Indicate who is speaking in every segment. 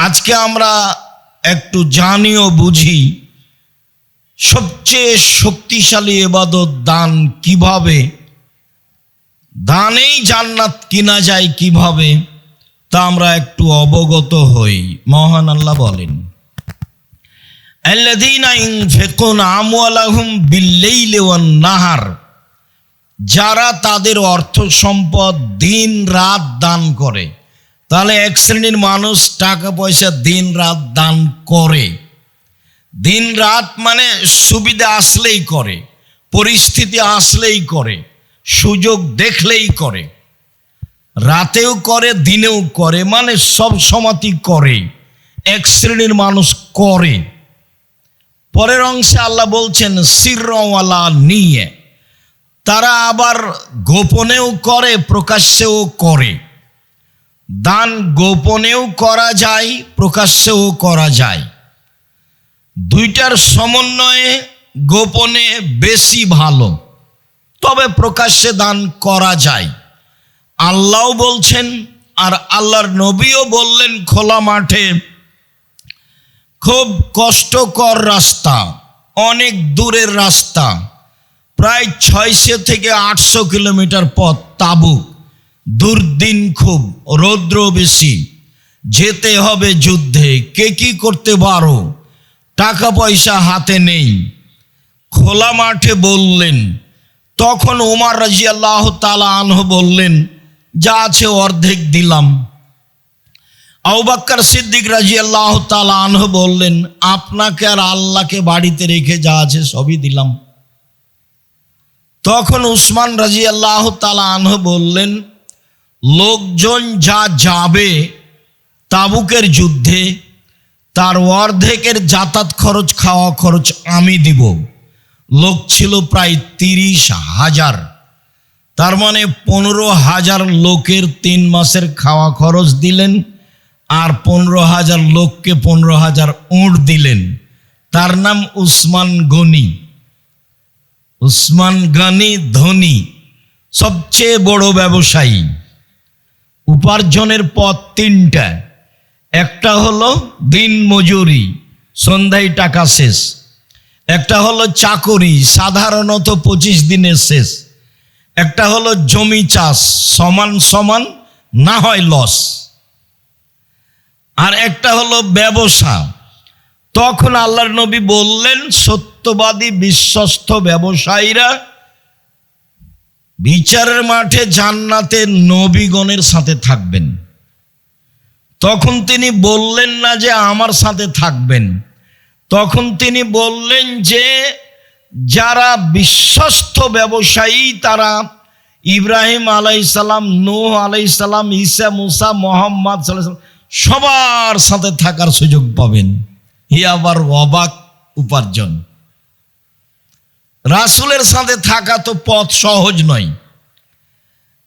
Speaker 1: আজকে আমরা একটু জানি ও বুঝি সবচেয়ে শক্তিশালী ইবাদত দান কিভাবে, দানেই জান্নাত কিনা যায় কিভাবে, তা আমরা একটু অবগত হই। মহান আল্লাহ বলেন, আল্লাযীনা ইউনফিকুনা আমওয়ালাহুম বিল-লাইলি ওয়ান-নাহার, যারা তাদের অর্থ সম্পদ দিন রাত দান করে। তাহলে এক শ্রেণীর মানুষ টাকা পয়সা দিন রাত দান করে। দিন রাত মানে সুবিধা আসলেই করে, পরিস্থিতি আসলেই করে, সুযোগ দেখলেই করে, রাতেও করে দিনেও করে, মানে সব সময়ই করে। এক শ্রেণীর মানুষ করে। পরের অংশে আল্লাহ বলছেন সিরওয়ালা নিয়ে, তারা আবার গোপনেও করে প্রকাশ্যেও করে। দান গোপনেও করা যায়, প্রকাশ্যেও করা যায়। দুইটার সমন্বয়ে গোপনে বেশি ভালো, তবে প্রকাশ্যে দান করা যায়। আল্লাহও বলছেন আর আল্লাহর নবীও বললেন, খোলা মাঠে খুব কষ্টকর রাস্তা, অনেক দূরের রাস্তা, প্রায় 600 থেকে 800 কিলোমিটার পথ, তাবুক, দুর্দিন, খুব রৌদ্র বেশি, যেতে হবে যুদ্ধে। কে কি করতে পারো, টাকা পয়সা হাতে নেই, খোলা মাঠে বললেন। তখন ওমর রাদিয়াল্লাহু তাআলা আনহু বললেন, যা আছে অর্ধেক দিলাম। আবু বকর সিদ্দিক রাদিয়াল্লাহু তাআলা আনহু বললেন, আপনাকে আর আল্লাহকে বাড়িতে রেখে যা আছে সবই দিলাম। তখন উসমান রাদিয়াল্লাহু তাআলা আনহু বললেন, লোকজন যা যাবে তাবুকের যুদ্ধে, তার অর্ধেকের যাতায়াত খরচ, খাওয়া খরচ আমি দিব। লোক ছিল প্রায় 30,000, তার মানে 15,000 লোকের 3 মাসের খাওয়া খরচ দিলেন, আর 15,000 লোককে 15,000 উট দিলেন। তার নাম উসমান গনি। উসমান গনি ধনী, সবচেয়ে বড় ব্যবসায়ী। উপার্জনের পথ 3টা। একটা হলো দিন মজুরি, সন্ধ্যায় টাকা শেষ। একটা হলো চাকরি, সাধারণত 25 দিনে শেষ। একটা হলো জমি চাষ, সমান সমান, না হয় লস। আর একটা হলো ব্যবসা। তখন আল্লাহর নবী বললেন, সত্যবাদী বিশ্বস্ত ব্যবসায়ীরা বিচারের মাঠে জান্নাতে নবীগণের সাথে থাকবেন। তখন তিনি বললেন না যে আমার সাথে থাকবেন, তখন তিনি বললেন যে যারা বিশ্বস্ত ব্যবসায়ী, তারা ইব্রাহিম আলাইহিস সালাম, নূহ আলাইহিস সালাম, ঈসা, মুসা, মুহাম্মদ সাল্লাল্লাহু আলাইহি ওয়াসাল্লাম সবার সাথে থাকার সুযোগ পাবেন। হি আবার অবাক উপার্জন। রাসূলের সাথে থাকা তো পথ সহজ নয়।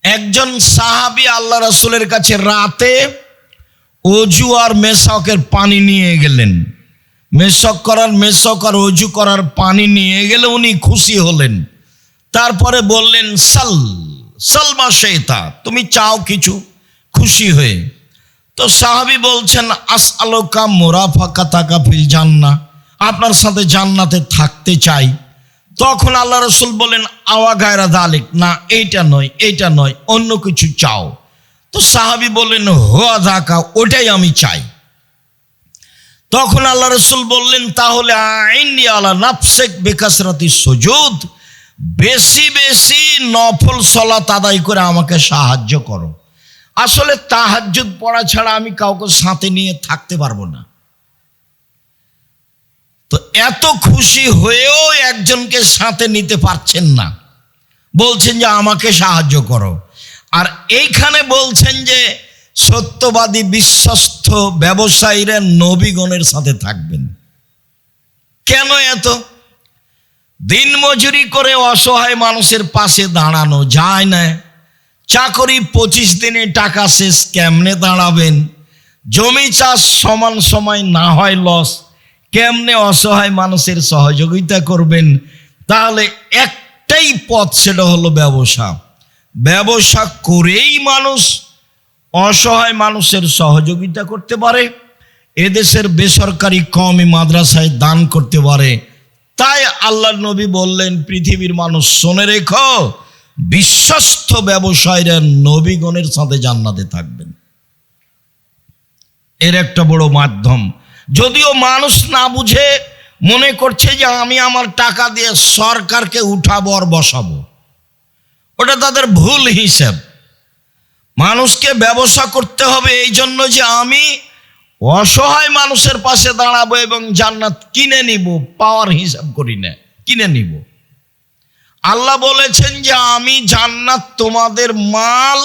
Speaker 1: একজন সাহাবী আল্লাহ রাসূলের কাছে রাতে অজু আর মেশকের পানি নিয়ে গেলেন। মেশক আর অজু করার পানি নিয়ে গেলে উনি খুশি হলেন। তারপরে বললেন, সালমা শেতা, তুমি চাও কিছু, খুশি হয়ে। তো সাহাবী বলছেন, আসআলুকা মুরাফাকাতাকা ফিল জান্নাহ, আপনার সাথে জান্নাতে থাকতে চাই। তখন আল্লাহ রাসূল বলেন, আওয়া গায়রা যালিক, না এইটা নয়, এইটা নয়, অন্য কিছু চাও। তো সাহাবী বললেন, হুয়া যাকা, ওটাই আমি চাই। তখন আল্লাহ রাসূল বললেন, তাহলে আইনি আলা নাফসিক বিকাসরাতি সুজুদ, বেশি বেশি নফল সালাত আদায় করে আমাকে সাহায্য করো। আসলে তাহাজ্জুদ পড়া ছাড়া আমি কাউকে সাথে নিয়ে থাকতে পারবো না। তো এত খুশি হয়েও একজনকে সাথে নিতে পারছেন না, বলছেন যে আমাকে সাহায্য করো। আর এইখানে বলছেন যে সত্যবাদী বিশ্বস্ত ব্যবসায়ীরা নবীগণের সাথে থাকবেন। কেন এত? দিন মজুরি করে অসহায় মানুষের পাশে দাঁড়ানো যায় না। চাকরি 25 দিনে টাকা শেষ, কেমনে দাঁড়াবেন? জমি চাষ সমান সময়, না হয় লস, কেমনে অসহায় মানুষের সহযোগিতা করবেন? তাহলে একটাই পথ, সেটা হলো ব্যবসা। ব্যবসা করেই মানুষ অসহায় মানুষের সহযোগিতা করতে পারে এদেশের বেসরকারি কওমি মাদ্রাসায় দান করতে পারে। তাই আল্লাহর নবী বললেন, পৃথিবীর মানুষ শুনে রেখো, বিশ্বস্ত ব্যবসায়ীরা নবীগণের সাথে জান্নাতে থাকবেন। এর একটা বড় মাধ্যম। যদিও মানুষ না বুঝে মনে করছে যে আমি আমার টাকা দিয়ে সরকারকে উঠাবো আর বসাবো, ওটা তাদের ভুল হিসাব। মানুষকে ব্যবসা করতে হবে এই জন্য যে আমি অসহায় মানুষের পাশে দাঁড়াবো এবং জান্নাত কিনে নিব, পাওয়ার হিসাব করি না, কিনে নিব। আল্লাহ বলেছেন যে আমি জান্নাত তোমাদের মাল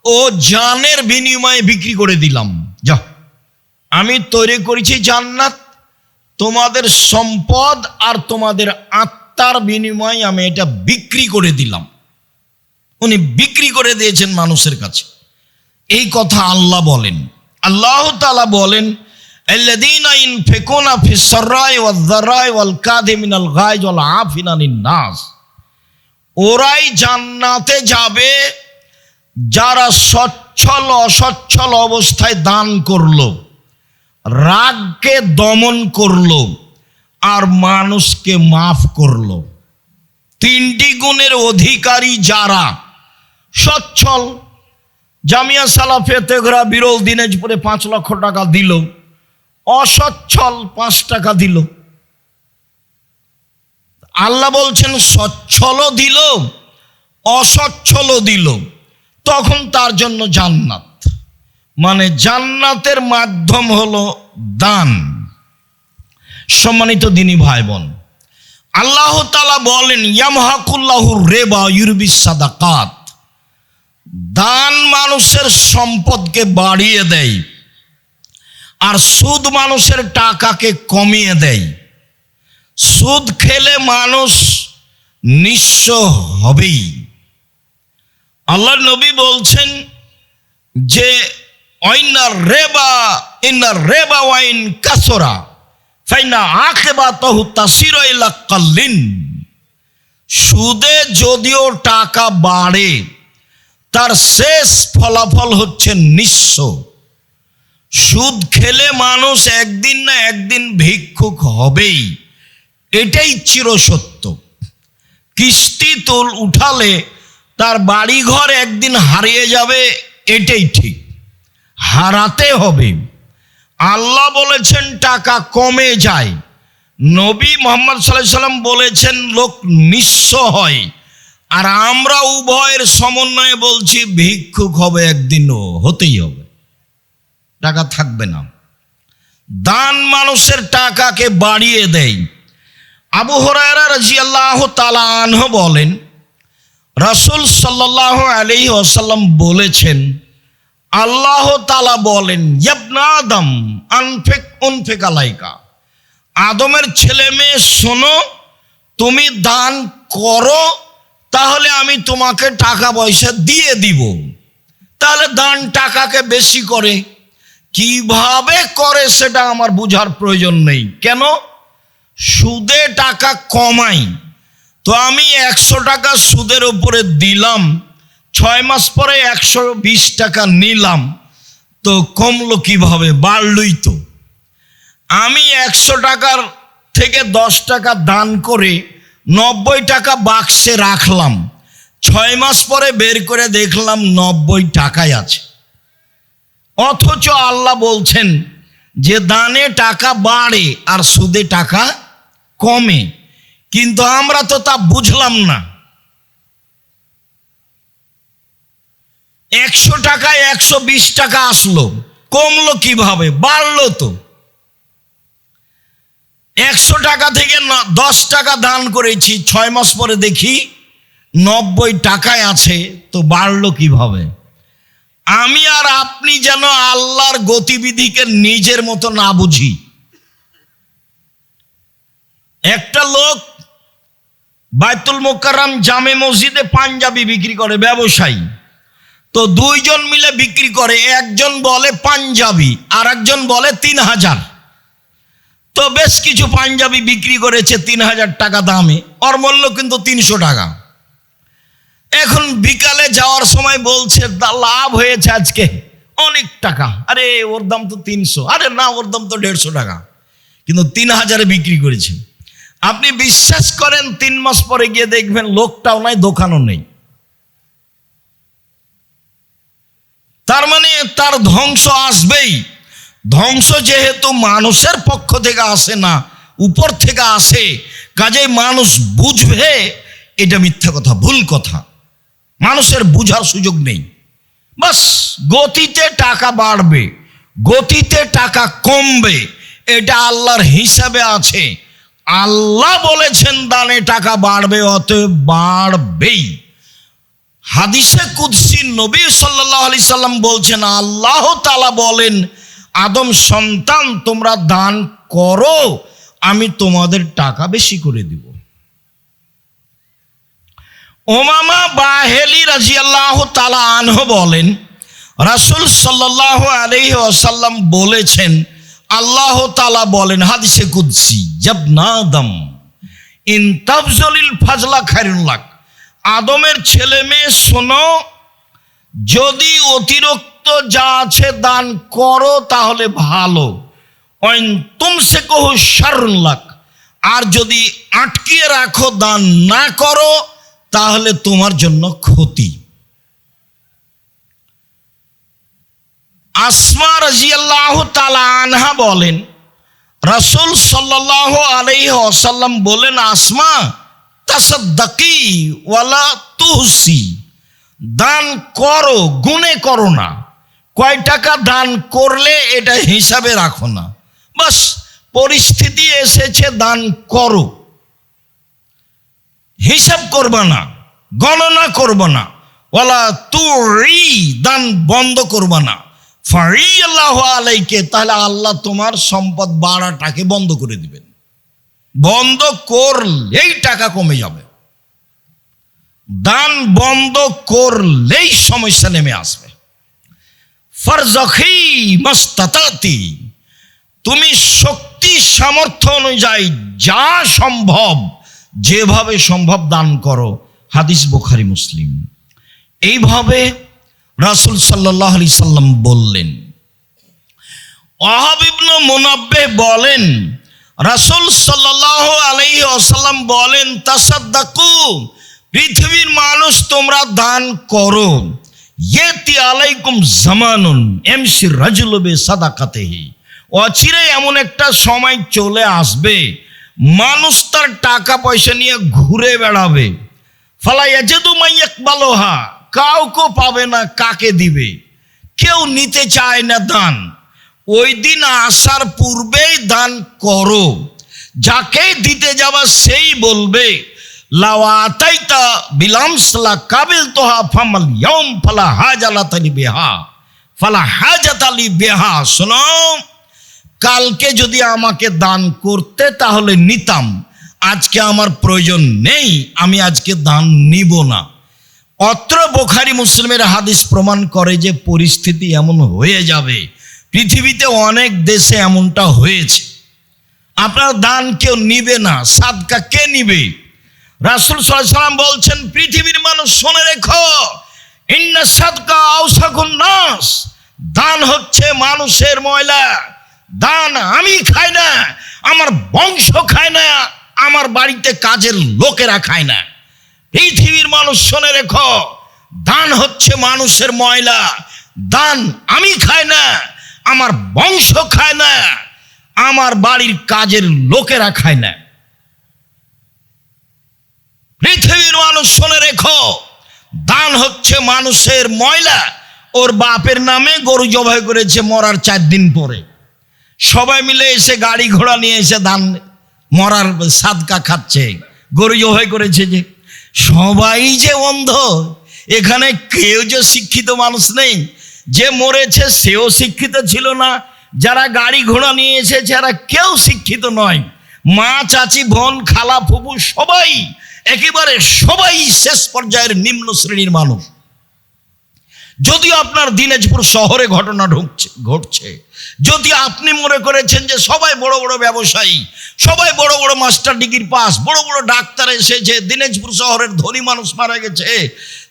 Speaker 1: ও জানের বিনিময়ে বিক্রি করে দিলাম। যা, আমি তৈরি করেছি জান্নাত, তোমাদের সম্পদ আর তোমাদের আত্মার বিনিময়ে আমি এটা বিক্রি করে দিলাম। উনি বিক্রি করে দিয়েছেন মানুষের কাছে, এই কথা আল্লাহ বলেন। আল্লাহ তাআলা বলেন, আল্লাযীনা ইনফিকুনা ফিস সাররাই ওয়াজ যারাই ওয়াল কাযিমিনাল গায়জ ওয়াল আফিনা আনিন নাস। ওরাই জান্নাতে যাবে যারা সচ্ছল অসচ্ছল অবস্থায় দান করলো, রাগকে দমন করলো আর মানুষকে মাফ করলো। তিনটি গুণের অধিকারী যারা সচ্ছল, জামিয়া সালাফিয়া তেঘরা বিরল দিনাজপুরে 5 লক্ষ টাকা দিল, অসচ্ছল 5 টাকা দিল। আল্লাহ বলছেন সচ্ছলও দিল অসচ্ছলও দিল, তখন তার জন্য জান্নাত। মানে জান্নাতের মাধ্যম হলো দান। সম্মানিত দিনী ভাই বোন, আল্লাহ তাআলা বলেন, ইয়ামহাকুল্লাহুর রিবা ইউরবিস সাদাকাত। দান মানুষের সম্পদকে বাড়িয়ে দেয় আর সুদ মানুষের টাকাকে কমিয়ে দেয়। সুদ খেলে মানুষ নিঃস্ব হবেই। আল্লাহর নবী বলছেন যে ইন্নার রিবা ওয়াইন কাসরা ফাইনা আকিবাতাহু তাসিরু ইলা কাল্লিন। সুদে যদিও টাকা বাড়ে, তার শেষ ফলাফল হচ্ছে নিঃস্ব। সুদ খেলে মানুষ একদিন না একদিন ভিক্ষুক হবেই, এটাই চিরসত্য। কিস্তি উঠালে তার বাড়িঘর একদিন হারিয়ে যাবে, এটাই ঠিক, হারাতে হবে। আল্লাহ বলেছেন টাকা কমে যায়, নবী মুহাম্মদ সাল্লাল্লাহু আলাইহি সাল্লাম বলেছেন লোক নিঃস্ব হয়, আর আমরা উভয়ের সমন্বয়ে বলছি ভিক্ষুক হবে, একদিনও হতেই হবে, টাকা থাকবে না। দান মানুষের টাকাকে বাড়িয়ে দেয়। আবু হুরায়রা রাদিয়াল্লাহু তাআলা আনহু বলেন, রাসূল সাল্লাল্লাহু আলাইহি ওয়াসাল্লাম বলেছেন, আল্লাহ তাআলা বলেন, ইবনা আদম উনফিক আলাইকা। আদমের ছেলে মেয়ে শোনো, তুমি দান করো, তাহলে আমি তোমাকে টাকা পয়সা দিয়ে দিব। তাহলে দান টাকাকে বেশি করে, কিভাবে করে সেটা আমার বোঝার প্রয়োজন নেই। কেন? সুদে টাকা কমাই, তো আমি 100 টাকা সুদের উপরে দিলাম, 6 মাস পরে 120 টাকা নিলাম, তো কমলো কিভাবে? বাড়লই তো। আমি 100 টাকার থেকে 10 টাকা দান করে 90 টাকা বাক্সে রাখলাম, 6 মাস পরে বের করে দেখলাম 90 টাকাই আছে। অথচ আল্লাহ বলছেন যে দানে টাকা বাড়ে আর সুদে টাকা কমে, কিন্তু আমরা তো তা বুঝলাম না। 100 টাকায় 120 টাকা আসলো, কমলো কিভাবে? বাড়লো তো। 100 টাকা থেকে 10 টাকা দান করেছি, 6 মাস পরে দেখি 90 টাকায় আছে, তো বাড়লো কিভাবে? আমি আর আপনি যেন আল্লাহর গতিবিধিকে নিজের মতো না বুঝি। একটা লোক বাইতুল মুকাররম জামে মসজিদে পাঞ্জাবি বিক্রি করে, ব্যবসায়ী। তো 2 জন মিলে বিক্রি করে, একজন বলে পাঞ্জাবি আর একজন বলে 3000। তো বেশ কিছু পাঞ্জাবি বিক্রি করেছে 3000 টাকা দামে, ওর মূল্য কিন্তু 300 টাকা। এখন বিকালে যাওয়ার সময় বলছে লাভ হয়েছে আজকে, অনেক টাকা, আরে ওর দাম তো 300, আরে না ওর দাম তো 150 টাকা, কিন্তু 3000-এ বিক্রি করেছে। আপনি বিশ্বাস করেন 3 মাস পরে গিয়ে দেখবেন লোকটাও নাই, দোকানও নেই। তার মানে তার ধ্বংস আসবেই। ধ্বংস যেহেতু মানুষের পক্ষ থেকে আসে না, উপর থেকে আসে, কাজেই মানুষ বুঝবে এটা মিথ্যা কথা, ভুল কথা, মানুষের বুঝার সুযোগ নেই। বাস গতিতে টাকা বাড়বে, গতিতে টাকা কমবে, এটা আল্লাহর হিসাবে আছে। আল্লাহ বলেছেন দানে টাকা বাড়বে, অতএব বাড়বেই। হাদিসে কুদসি নবী সাল্লাল্লাহু আলাইহি সাল্লাম বলছেন, আল্লাহ তাআলা বলেন, আদম সন্তান তোমরা দান করো, আমি তোমাদের টাকা বেশি করে দিব। উমামা বাহেলি রাদিয়াল্লাহু তাআলা আনহু বলেন, রাসূল সাল্লাল্লাহু আলাইহি ওয়াসাল্লাম বলেছেন, আল্লাহ তাআলা বলেন হাদিসে কুদসি, জাবনা আদম ইন তাবজলিল ফাজলা খায়রুল লাক, আদমের ছেলে মেয়ে শোনো, যদি অতিরিক্ত যা আছে দান করো তাহলে ভালো, ওয়াইন তুমসিকুহু শাররুল লাক, আর যদি আটকিয়ে রাখো দান না করো তাহলে তোমার জন্য ক্ষতি। আসমা রাদিয়াল্লাহু তাআলা আনহা বলেন, রাসূল সাল্লাল্লাহু আলাইহি ওয়াসাল্লাম বলেন, আসমা তাসাদ্দাকি ওয়ালা তুহসি, দান করো, গুনে করো না, কয় টাকা দান করলে এটা হিসাবে রাখো না, বাস পরিস্থিতি এসেছে দান করো, হিসাব করবা না, গণনা করবা না, ওয়ালা তুরি, দান বন্ধ করবা না, ফারিয়াল্লাহু আলাইকে, তাহলে আল্লাহ তোমার সম্পদ বাড়াটাকে বন্ধ করে দিবেন। বন্ধ করলেই টাকা কমে যাবে, দান বন্ধ করলেই সমস্যা নেমে আসবে। ফারজাখি মাস্তাতাতি, তুমি শক্তি সামর্থ্য অনুযায়ী যা সম্ভব, যেভাবে সম্ভব দান করো। হাদিস বুখারী মুসলিম। এইভাবে রাসূল সাল্লাল্লাহু আলাইহি সাল্লাম বললেন। ওয়াহাব ইবনে মুনাব্বিহ বলেন, রাসূল সাল্লাল্লাহু আলাইহি ওয়াসাল্লাম বলেন, তাসাদ্দাকু, পৃথিবীর মানুষ তোমরা দান করো, ইয়াতি আলাইকুম জামানুন ইয়ামশি রাজুলু বিসাদাকাতিহি, অচিরে এমন একটা সময় চলে আসবে মানুষ তার টাকা পয়সা নিয়ে ঘুরে বেড়াবে, ফালা ইয়াজিদু মান ইয়াকবালুহা, কাউকে পাবে না কাকে দিবে, কেউ নিতে চায় না দান। ওই দিন আসার পূর্বেই দান করো, যাকে দিতে যাবা সেই বলবে, লাওয়াতাইতা বিলামসলা কাবিল তোহা ফামাল ইয়াউম ফালা হাজালাতালি বিহা, ফালা হাজাতালি বিহা, শোনো, কালকে যদি আমাকে দান করতে তাহলে নিতাম, আজকে আমার প্রয়োজন নেই, আমি আজকে দান নিব না। অত্র বুখারী মুসলিমের হাদিস প্রমাণ করে যে পরিস্থিতি এমন হয়ে যাবে, পৃথিবীতে অনেক দেশে এমনটা হয়েছে। আপনার দান কেউ নিবে না, সাদকা কে নিবে? রাসূল সাল্লাল্লাহু আলাইহি ওয়াসাল্লাম বলছেন, পৃথিবীর মানুষ শুনে রেখো, ইন্না সাদকা আওসাকুন নাস, দান হচ্ছে মানুষের ময়লা, দান আমি খাই না, আমার বংশ খায় না, আমার বাড়িতে কাজের লোকেরা খায় না। পৃথিবীর মানুষ শুনে রেখো, দান হচ্ছে মানুষের ময়লা, দান আমি খাই না, আমার বংশ খায় না, আমার বাড়ির কাজের লোকেরা খায় না। পৃথিবীর মানুষ শুনে রেখো, দান হচ্ছে মানুষের ময়লা। ওর বাপের নামে গরু জবাই করেছে মরার 4 দিন পরে, সবাই মিলে এসে গাড়ি ঘোড়া নিয়ে এসে দান মরার সাদকা খাচ্ছে, গরু জবাই করেছে। যে সবাই যে অন্ধ, এখানে কেউ যে শিক্ষিত মানুষ নেই, যে মরেছে সেও শিক্ষিত ছিল না, যারা গাড়ি ঘোড়া নিয়ে এসেছে এরা কেউ শিক্ষিত নয়, মা চাচি বোন খালা ফুফু সবাই একেবারে সবাই শেষ পর্যায়ের নিম্ন শ্রেণীর মানুষ। যদিও আপনার দিনাজপুর শহরে ঘটনা ঘটছে, যদি আপনি মনে করেছেন যে সবাই বড় বড় ব্যবসায়ী, সবাই বড় বড় মাস্টার ডিগ্রি পাস, বড় বড় ডাক্তার এসেছে, দিনাজপুর শহরের ধনী মানুষ মারা গেছে,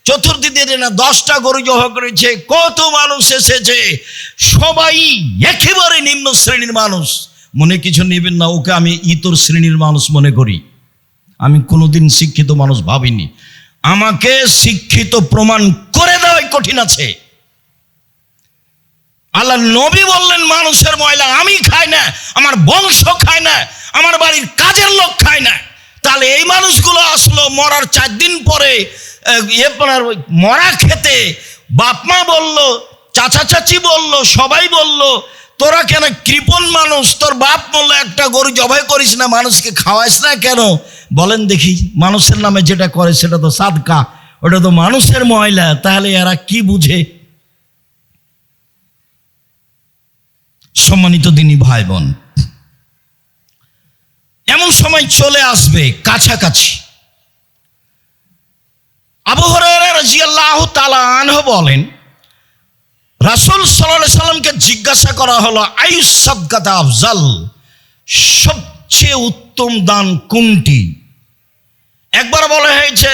Speaker 1: চতুর্থী দিনে 10টা গরু জবাই করেছে। কত মানুষ এসেছে, সবাই একেবারে নিম্ন শ্রেণীর মানুষ। মনে কিছু নেবেন না, ওকে আমি ইতর শ্রেণীর মানুষ মনে করি। আমি কোনোদিন শিক্ষিত মানুষ ভাবিনি। আমাকে শিক্ষিত প্রমাণ করে দেওয়াই কঠিন আছে। আল্লাহ নবী বললেন মানুষের ময়লা আমি খাই না, আমার বংশ খায় না, আমার বাড়ির কাজের লোক খায় না। তাহলে এই মানুষগুলো আসলো মরার 4 দিন পরে মরা খেতে। বাপ মা বলল, চাচা চাচি বলল, সবাই বলল তোরা কেন কৃপণ মানুষ, তোর বাপ বললো একটা গরু জবাই করিস না, মানুষকে খাওয়াইস না কেন? বলেন দেখি, মানুষের নামে যেটা করে সেটা তো সাদকা, ওটা তো মানুষের ময়লা। তাহলে এরা কি বুঝে? সম্মানিত দিনী ভাই বোন, এমন সময় চলে আসবে কাছাকাছি। আবু হুরায়রা রাদিয়াল্লাহু তাআলা আনহু বলেন, রাসূল সাল্লাল্লাহু আলাইহি সাল্লামকে জিজ্ঞাসা করা হলো, আইয়ুস সাদকাতা আফজাল, সবচেয়ে উত্তম দান কোনটি? একবার বলা হয়েছে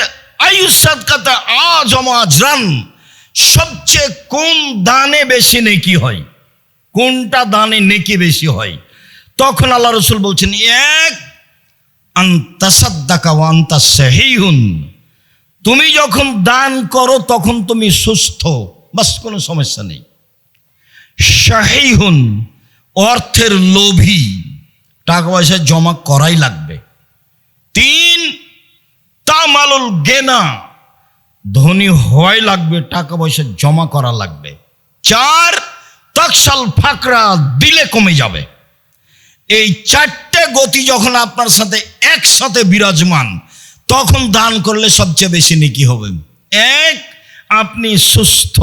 Speaker 1: আইয়ুস সাদকাতা আযমু আজরান, সবচেয়ে কোন দানে বেশি নেকি হয়, কোনটা দানে নেকি বেশি হয়? তখন আল্লাহ রাসূল বলছেন, এক আনতা সাদ্দাকা ওয়া আনতা সাহিহুন, তুমি যখন দান করো তখন তুমি সুস্থ, বাস কোনো সমস্যা নেই। সাহিহুন, অর্থের লোভী, টাকা পয়সা জমা করাই লাগবে। 3 তামালুল গেনা, ধনী হওয়াই লাগবে, টাকা পয়সা জমা করা লাগবে। 4 তাকসাল ফাকরা, দিলে কমে যাবে। এই 4টে গতি যখন আপনার সাথে একসাথে বিরাজমান, তখন দান করলে সবচেয়ে বেশি নেকি হবে। 1, আপনি সুস্থ।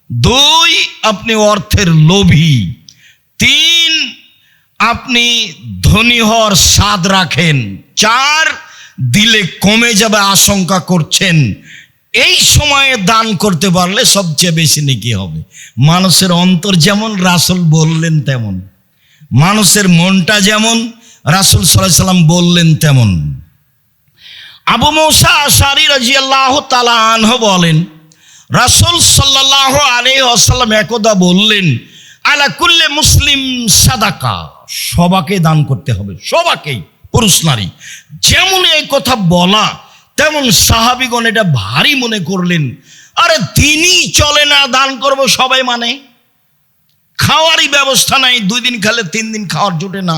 Speaker 1: 2, আপনি অর্থের লোভী। 3, আপনি ধনী হওয়ার স্বাদ রাখেন। 4, দিলে কমে যাবে আশঙ্কা করছেন। এই সময়ে দান করতে পারলে সবচেয়ে বেশি নেকি হবে। মানুষের অন্তর যেমন রাসূল বললেন তেমন, মানুষের মনটা যেমন রাসূল সাল্লাল্লাহু আলাইহি সাল্লাম বললেন তেমন। আবু মুসা আশআরী রাদিয়াল্লাহু তাআলা আনহু বলেন, রাসূল সাল্লাল্লাহু আলাইহি ওয়াসাল্লাম একদা বললেন, আলা কুল্লি মুসলিম সাদাকা, সবাকে দান করতে হবে, সবাকেই, পুরুষ নারী। যেমন এই কথা বলা, তেমন সাহাবীগণ এটা ভারী মনে করলেন। আরে দিনই চলে না, দান করব সবাই মানে, খাওয়ারই ব্যবস্থা নাই, 2 দিন খেলে 3 দিন খাওয়ার জোটে না।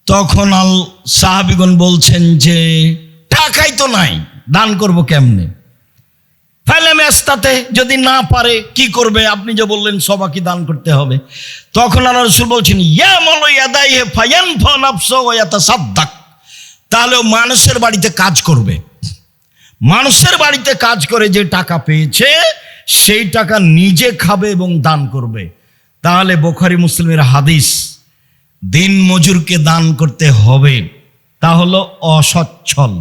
Speaker 1: তখন সাহাবীগণ বলছেন যে টাকাই তো নাই, দান করব কেমনে? ফাইলে মেস্তাতে, যদি না পারে কি করবে? আপনি যে বললেন সবাইকে দান করতে হবে। তখন আল্লাহ রাসূল বলছেন, ইয়া মাল ইয়াদাইহি ফায়ানফা নাফসু ওয়া ইয়াতাসাদ্দাক, তাহলে মানুষের বাড়িতে কাজ করবে, মানুষের বাড়িতে কাজ করে যে টাকা পেয়েছে সেই টাকা নিজে খাবে এবং দান করবে। তাহলে বুখারী মুসলিমের হাদিস, দিন মজুরকে দান করতে হবে, তা হলো অসচ্ছল।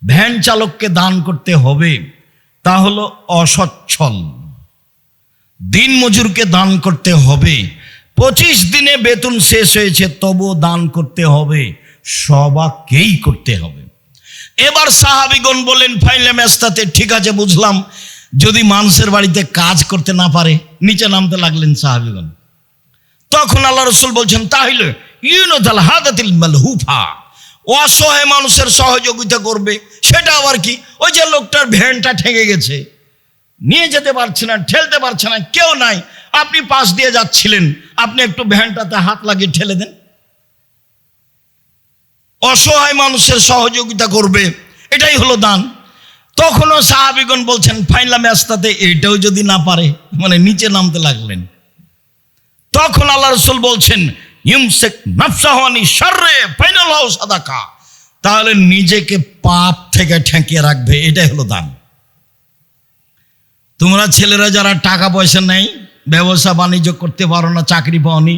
Speaker 1: ভ্যান চালককে দান করতে হবে, তা হলো অসচ্ছল। দিন মজুরকে দান করতে হবে, 25 দিনে বেতন শেষ হয়েছে তবুও দান করতে হবে, সবাইকেই করতে হবে। এবার সাহাবীগণ বলেন, ফাইলে মেস্তাতে, ঠিক আছে বুঝলাম, যদি মানুষের বাড়িতে কাজ করতে না পারে? নিচে নামতে লাগলেন সাহাবীগণ। তখন আল্লাহ রাসূল বলছেন, তাহলে ইউনাদাল হাদাতিল মালহুফা, অসহায় মানুষের সহযোগিতা করবে। সেটা আবার কি? ওই যে লোকটার ভ্যানটা ঠেকে গেছে, নিয়ে যেতে পারছে না, ঠেলতে পারছে না, কেউ নাই, আপনি পাশ দিয়ে যাচ্ছিলেন, আপনি একটু ভ্যানটাতে হাত লাগিয়ে ঠেলে দেন। অসহায় মানুষের সহযোগিতা করবে, এটাই হলো দান। তখনও সাহাবীগণ বলছেন, ফাইলা মেস্তাতে, এটাও যদি না পারে, মানে নিচে নামতে লাগলেন। তখন আল্লাহ রাসূল বলছেন, ইউমসিক নাফসাহু আনি শাররে ফাইনালাহু সাদাকা, তাহলে নিজেকে পাপ থেকে ঠেকিয়ে রাখবে, এটাই হলো দান। তোমরা ছেলেরা যারা টাকা পয়সা নেই, ব্যবসা বাণিজ্য করতে পারো না, চাকরি পাওনি,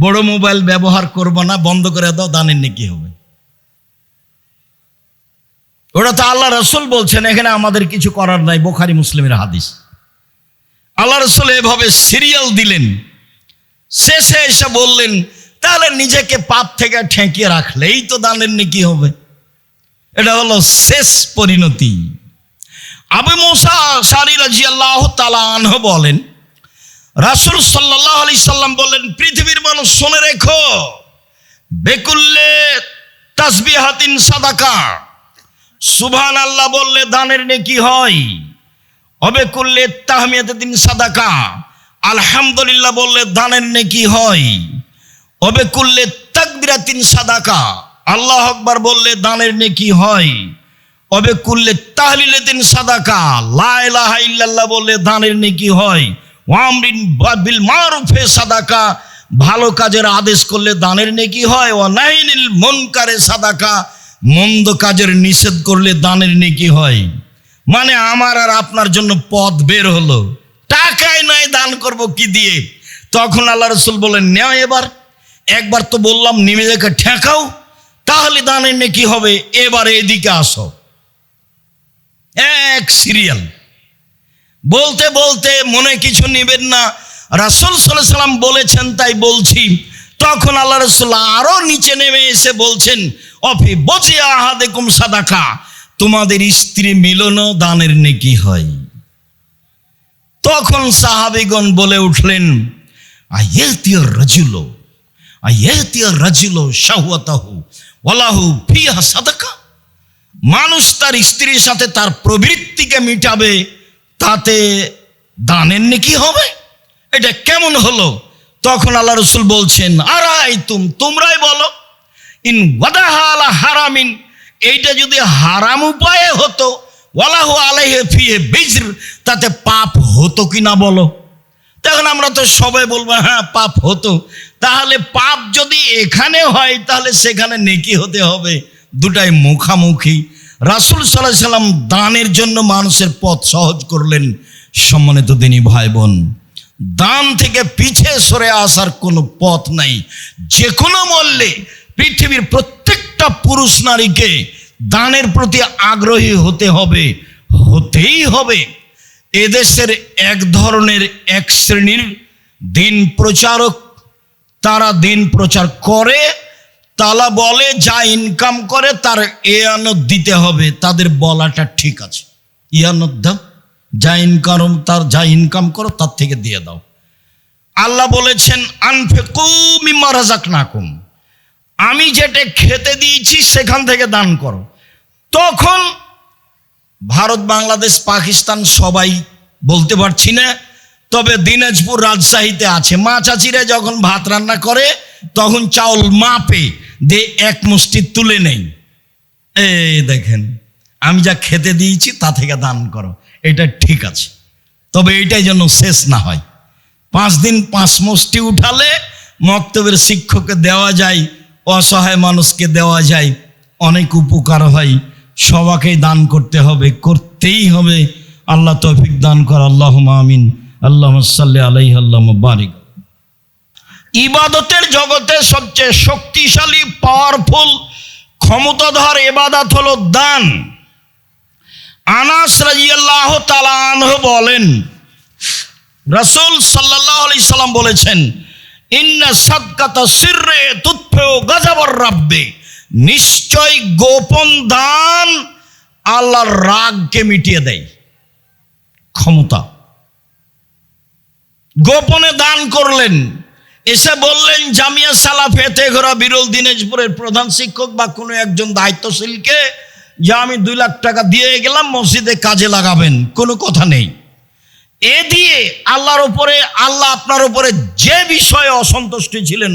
Speaker 1: বড় মোবাইল ব্যবহার করবো না, বন্ধ করে দাও, দানের নেকি হবে। ওটা তো আল্লাহ রাসূল বলছেন, এখানে আমাদের কিছু করার নাই। বুখারী মুসলিমের হাদিস। আল্লাহ রাসূল এভাবে সিরিয়াল দিলেন, শেষে এসে বললেন, তাহলে নিজেকে পাপ থেকে ঠেকিয়ে রাখলেই তো দানের নেকি হবে। এটা হলো শেষ পরিণতি। আবু মুসা আশআরী রাদিয়াল্লাহু তাআলা আনহু বলেন, রাসূল সাল্লাল্লাহু আলাইহি সাল্লাম বলেন, পৃথিবীর মানুষ শুনে রেখো, বেকুল্লে তাসবিহাতিন সাদাকা, সুবহানাল্লাহ বললে দানের নেকি হয়। অবেকুল্লে তাহমিয়াতিন সাদাকা, আলহামদুলিল্লাহ বললে দানের নেকি হয়। অবেকুল্লে তাকবীরাতিন সাদাকা, আল্লাহু আকবার বললে দানের নেকি হয়। অবেকুল্লে তাহলিলাতিন সাদাকা, লা ইলাহা ইল্লাল্লাহ বললে দানের নেকি হয়। ওয়ামরিন বিল মারুফে সাদাকা, ভালো কাজের আদেশ করলে দানের নেকি হয়। ওয়া নাহিনিল মুনকারে সাদাকা, মন্দ কাজের নিষেধ করলে দানের নেকি হয়। মানে আমার আর আপনার জন্য পথ বের হলো, টাকায় নাই দান করব কি দিয়ে? তখন আল্লাহ রাসূল বলেন, নেও একবার তো বললাম নিজেকে ঠেকাও, তাহলে দানের নেকি হবে। এবার এদিকে আসো। এক সিরিয়াল বলতে বলতে মনে কিছু নেবেন না, রাসূল সাল্লাল্লাহু আলাইহি সাল্লাম বলেছেন তাই বলছি। তখন আল্লাহ রাসূল আরো নিচে নেমে এসে বলছেন, অফি বজিয়া আহাদিকুম সাদাকা, তোমাদের স্ত্রী মিলনও দানের নেকি হয়। তখন সাহাবীগণ বলে উঠলেন, আয়াতিয়ার রাজুলো শাহওয়াতাহু ওয়ালাহু ফিহা সাদাকা, মানুষ তার স্ত্রীর সাথে তার প্রবৃত্তিকে মিটাবে, তাতে দানের নেকি হবে? এটা কেমন হলো? তখন আল্লাহ রাসূল বলছেন, তোমরাই বলো, ইন ওয়াদাহা আলা হারামিন, এইটা যদি হারাম উপায়ে হতো, ওয়ালাহু আলাইহি ফিহি বিজর, তাতে পাপ হতো কিনা বলো? তখন আমরা তো সবাই বলবো হ্যাঁ পাপ হতো। তাহলে পাপ যদি এখানে হয় তাহলে সেখানে নেকি হতে হবে, দুটাই মুখামুখি। রাসূল সাল্লাল্লাহু আলাইহি সাল্লাম দানের জন্য মানুষের পথ সহজ করলেন। সম্মানিত দিনী ভাই বোন, দান থেকে পিছে সরে আসার কোনো পথ নাই। যে কোনো মূল্যে পৃথিবীর প্রত্যেকটা পুরুষ নারীকে দানের প্রতি আগ্রহী হতে হবে, হতেই হবে। এদেশের এক ধরনের এক শ্রেণীর দিন প্রচারক, তারা দিন প্রচার করে, তারা বলে যা ইনকাম করে তার ইয়ানত দিতে হবে। তাদের বলাটা ঠিক আছে, ইয়ানত দাও, যা ইনকাম করো তার থেকে দিয়ে দাও। আল্লাহ বলেছেন, আনফিকু মিম্মা রাযাকনাকুম, আমি যেটা খেতে দিয়েছি সেখান থেকে দান করো। তখন ভারত, বাংলাদেশ, পাকিস্তান সবাই বলতে পারছি না, তবে দিনাজপুর, রাজশাহীতে আছে। মা চাচিরা যখন ভাত রান্না করে তখন চাউল মাপে দিয়ে এক মুষ্টি তুলে নেই, এই দেখেন আমি যা খেতে দিয়েছি তা থেকে দান করো। এটা ঠিক আছে, তবে এইটাই যেন শেষ না হয়। 5 দিন 5 মুষ্টি উঠালে মক্তবের শিক্ষককে দেওয়া যায়, অসহায় মানুষকে দেওয়া যায়, অনেক উপকার হয়। সবাইকেই দান করতে হবে, করতেই হবে। আল্লাহ তৌফিক দান কর, আল্লাহুম্মা আমিন। আল্লাহুম্মা সাল্লি আলাইহি আল্লাহুম্মা বারিক। ইবাদতের জগতে সবচেয়ে শক্তিশালী, পাওয়ারফুল, ক্ষমতাধর ইবাদত হলো দান। আনাস রাদিয়াল্লাহু তাআলা আনহু বলেন, রাসূল সাল্লাল্লাহু আলাইহি সাল্লাম বলেছেন, ইন্না সাদকাতা সিররে তুতফিউ গাযাবার রাব্বি, নিশ্চয় গোপন দান আল্লাহর রাগকে মিটিয়ে দেয়। ক্ষমতা, গোপনে দান করলেন, এসে বললেন জামিয়া সালাফে তেঘরা বিরল দিনাজপুরের প্রধান শিক্ষক বা কোনো একজন দায়িত্বশীলকে যে আমি 2 লাখ টাকা দিয়ে গেলাম, মসজিদে কাজে লাগাবেন, কোনো কথা নেই। এ দিয়ে আল্লাহর উপরে, আল্লাহ আপনার উপরে যে বিষয়ে অসন্তুষ্টি ছিলেন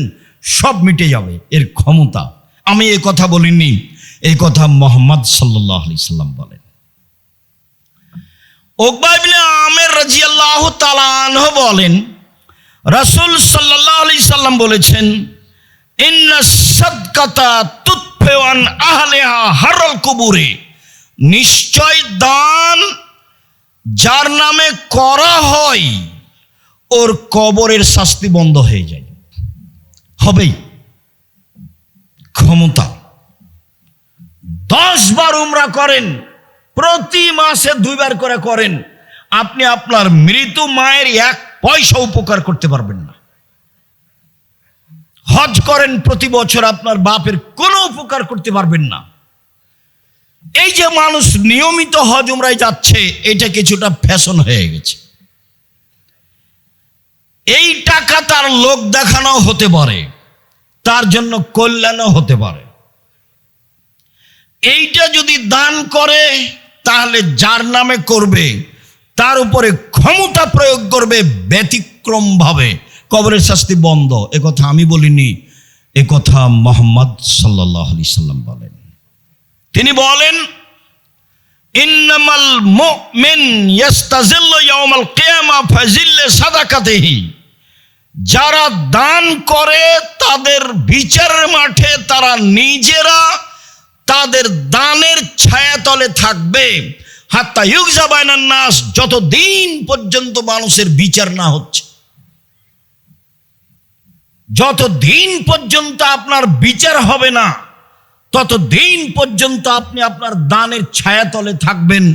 Speaker 1: সব মিটে যাবে, এর ক্ষমতা। আমি এই কথা বলিনি, এই কথা মুহাম্মদ সাল্লাল্লাহু আলাইহি সাল্লাম বলেন। উকবা ইবনে আমির রাদিয়াল্লাহু তাআলা আনহু বলেন, রাসূল সাল্লাল্লাহু আলাইহি সাল্লাম বলেছেন, ইন্না সাদকাতা তুতফিউ আন আহলিহা হারাল কুবুরে, নিশ্চয় দান যার নামে করা হয় ওর কবরের শাস্তি বন্ধ হয়ে যায়, হবেই। ক্ষমতা, 10 বার উমরা করেন, প্রতি মাসে 2 বার করে করেন, আপনি আপনার মৃত মায়ের 1 পয়সা উপকার করতে পারবেন না। হজ করেন প্রতি বছর, আপনার বাপের কোনো উপকার করতে পারবেন না। এই যে মানুষ নিয়মিত হজ উমরায় যাচ্ছে, এটা কিছুটা ফ্যাশন হয়ে গেছে। এই টাকা তার লোক দেখানো হতে পারে, তার জন্য কল্যাণও হতে পারে। এইটা যদি দান করে তাহলে যার নামে করবে তার উপরে ক্ষমতা প্রয়োগ করবে ব্যতিক্রম ভাবে, কবরের শাস্তি বন্ধ। একথা আমি বলিনি, একথা মুহাম্মদ সাল্লাল্লাহু আলাইহি সাল্লাম বলেন। তিনি বলেন, ইন্নামাল মুমিন ইয়াস্তাজিল্লু ইয়াউমাল কিয়ামা ফাজিল্লে সাদাকাতিহি। যারা দান করে তাদের বিচারের মাঠে তারা নিজেরা তাদের দানের ছায়াতলে থাকবে, হাত্তা ইউগজা বাইনান নাস, যতদিন পর্যন্ত মানুষের বিচার না হচ্ছে। যতদিন পর্যন্ত আপনার বিচার হবে না ততদিন পর্যন্ত আপনি আপনার দানের ছায়াতলে থাকবেন।